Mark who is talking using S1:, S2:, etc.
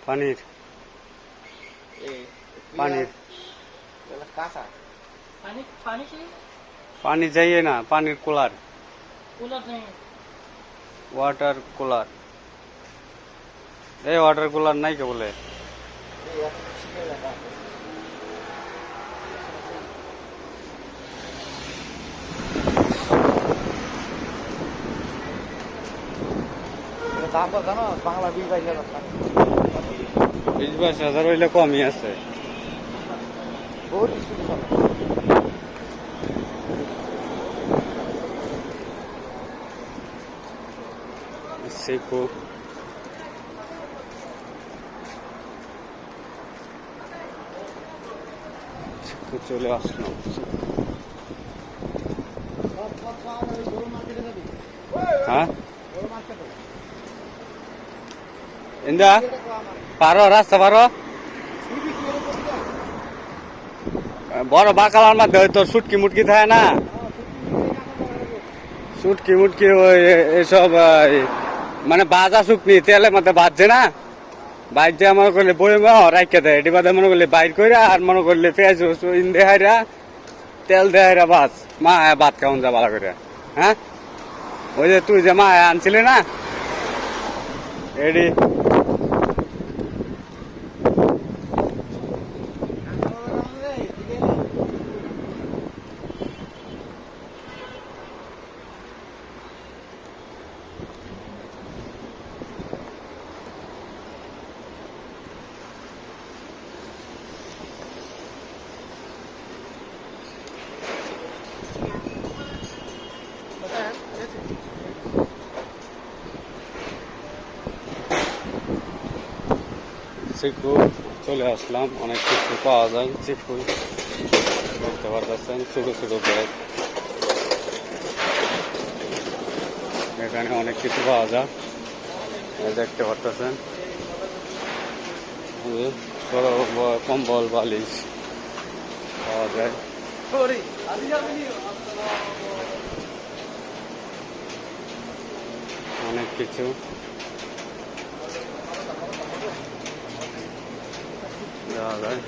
S1: পানির পানির पानी चाहिए ना पानी कूलर
S2: नहीं
S1: water cooler A water cooler नहीं के बोले
S3: দাম কত জানো বাংলা 20-22 হাজার
S1: 20-22 হাজার হইলে কমই আছে
S3: বহুত স্পিড চলে
S1: Seco. Seco চলে আসলাম হ্যাঁ ইন্দা পারো রাস্তা পারো বড় বাকালার মধ্যে হয়তো সুটকি মুটকি থাকে না সুটকি মুটকি ওই এসব মানে বাজা শুকনি তেলের মধ্যে বাজছে না বাইর মনে করলে বই রাখতে দেয় এটি বাদে মনে করলে বাইর করে আর মনে করলে পেঁয়াজ রসুন দেহাইরা তেল দেহাইরা বাস মা ভাত খাওয়ান যা ভালো করে হ্যাঁ ওই যে তুই যে মা আনছিলি না এডি চিকু চলে আসলাম অনেক কিছু পাওয়া যায় চিকু দেখতে পারতেছেন ছোট ছোট ব্যাগ এখানে অনেক কিছু পাওয়া যায় দেখতে পারতেছেন কম্বল বালিশ পাওয়া যায় অনেক কিছু দেওয়া যায়